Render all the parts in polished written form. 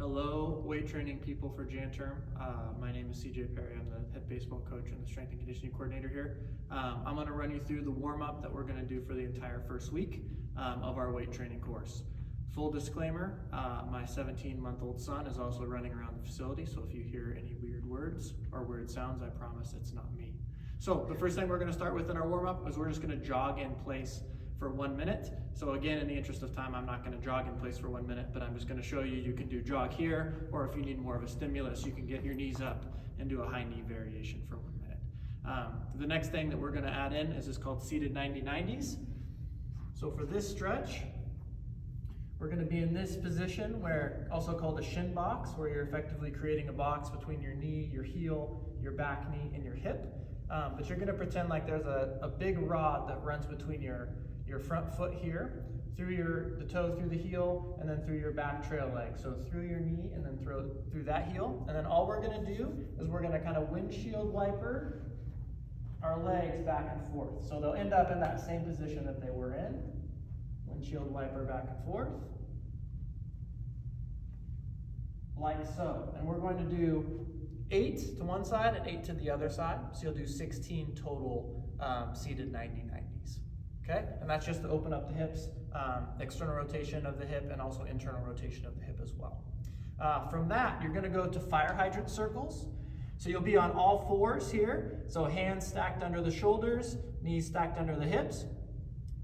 Hello, weight training people for Janterm. My name is CJ Perry. I'm the head baseball coach and the strength and conditioning coordinator here. I'm going to run you through the warm-up that we're going to do for the entire first week of our weight training course. Full disclaimer, my 17-month-old son is also running around the facility, so if you hear any weird words or weird sounds, I promise it's not me. So the first thing we're going to start with in our warm-up is we're just going to jog in place for 1 minute. So again, in the interest of time, I'm not going to jog in place for 1 minute, but I'm just going to show you, you can do jog here, or if you need more of a stimulus, you can get your knees up and do a high knee variation for 1 minute. The next thing that we're going to add in is called seated 90-90s. So for this stretch, we're going to be in this position, where also called a shin box, where you're effectively creating a box between your knee, your heel, your back knee, and your hip. But you're going to pretend like there's a big rod that runs between your front foot here, through the toe through the heel, and then through your back trail leg. So through your knee and then through that heel. And then all we're going to do is we're going to kind of windshield wiper our legs back and forth. So they'll end up in that same position that they were in. Windshield wiper back and forth. Like so. And we're going to do 8 to one side and 8 to the other side. So you'll do 16 total seated 90-90s. Okay, and that's just to open up the hips, external rotation of the hip and also internal rotation of the hip as well. From that, you're going to go to fire hydrant circles. So you'll be on all fours here. So hands stacked under the shoulders, knees stacked under the hips.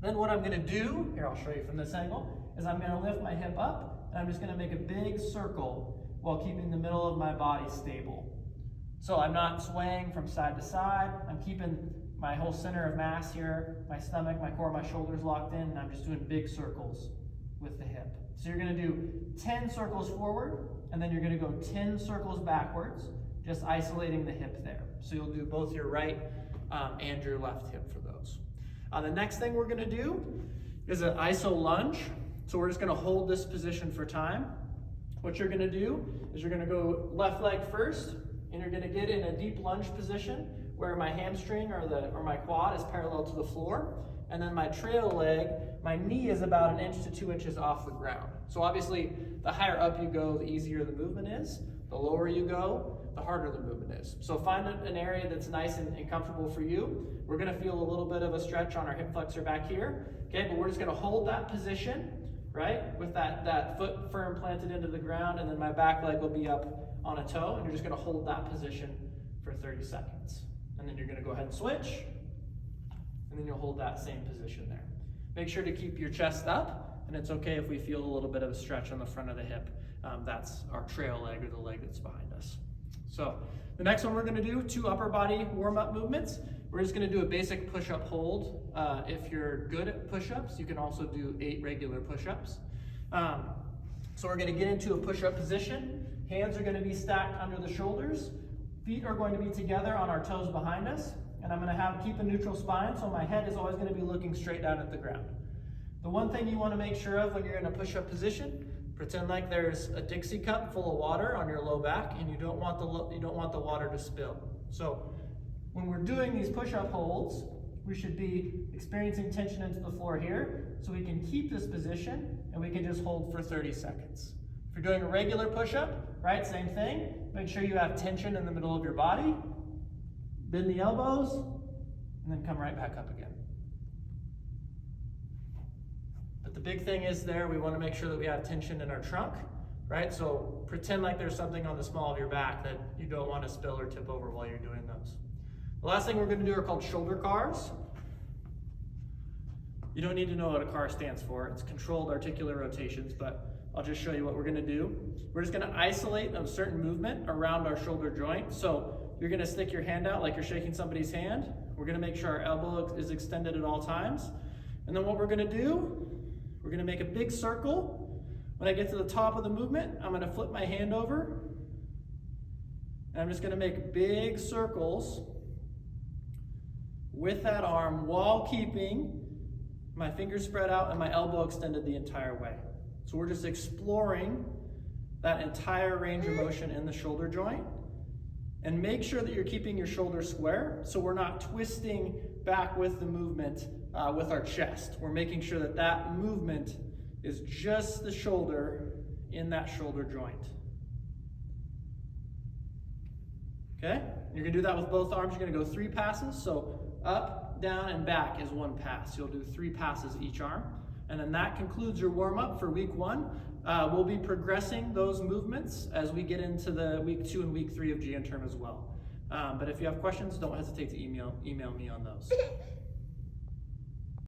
Then what I'm going to do, here I'll show you from this angle, is I'm going to lift my hip up and I'm just going to make a big circle while keeping the middle of my body stable. So I'm not swaying from side to side. I'm keeping my whole center of mass here, my stomach, my core, my shoulders locked in, and I'm just doing big circles with the hip. So you're going to do 10 circles forward, and then you're going to go 10 circles backwards, just isolating the hip there. So you'll do both your right and your left hip for those. The next thing we're going to do is an iso lunge. So we're just going to hold this position for time. What you're going to do is you're going to go left leg first, and you're going to get in a deep lunge position where my hamstring or my quad is parallel to the floor, and then my trail leg, my knee is about 1 inch to 2 inches off the ground. So obviously, the higher up you go, the easier the movement is. The lower you go, the harder the movement is. So find an area that's nice and comfortable for you. We're going to feel a little bit of a stretch on our hip flexor back here, okay? But we're just going to hold that position, right, with that foot firm planted into the ground, and then my back leg will be up on a toe, and you're just going to hold that position for 30 seconds. And then you're going to go ahead and switch, and then you'll hold that same position there. Make sure to keep your chest up, and it's okay if we feel a little bit of a stretch on the front of the hip. That's our trail leg, or the leg that's behind us. So the next one we're going to do, 2 upper body warm-up movements. We're just going to do a basic push-up hold. If you're good at push-ups, you can also do 8 regular push-ups. So we're going to get into a push-up position. Hands are going to be stacked under the shoulders. Feet are going to be together on our toes behind us, and I'm going to keep a neutral spine, so my head is always going to be looking straight down at the ground. The one thing you want to make sure of when you're in a push-up position, pretend like there's a Dixie cup full of water on your low back, and you don't want the water to spill. So when we're doing these push-up holds, we should be experiencing tension into the floor here, so we can keep this position, and we can just hold for 30 seconds. If you're doing a regular push-up, right, same thing. Make sure you have tension in the middle of your body. Bend the elbows, and then come right back up again. But the big thing is there, we want to make sure that we have tension in our trunk, right? So pretend like there's something on the small of your back that you don't want to spill or tip over while you're doing those. The last thing we're going to do are called shoulder cars. You don't need to know what a car stands for. It's controlled articular rotations, but I'll just show you what we're going to do. We're just going to isolate a certain movement around our shoulder joint. So you're going to stick your hand out like you're shaking somebody's hand. We're going to make sure our elbow is extended at all times. And then what we're going to do, we're going to make a big circle. When I get to the top of the movement, I'm going to flip my hand over. And I'm just going to make big circles with that arm while keeping my fingers spread out and my elbow extended the entire way. So we're just exploring that entire range of motion in the shoulder joint. And make sure that you're keeping your shoulders square so we're not twisting back with the movement with our chest. We're making sure that that movement is just the shoulder in that shoulder joint. Okay? You're gonna do that with both arms. You're gonna go 3 passes. So up, down, and back is 1 pass. You'll do 3 passes each arm. And then that concludes your warm-up for week 1. We'll be progressing those movements as we get into the week 2 and week 3 of GN Term as well. But if you have questions, don't hesitate to email me on those.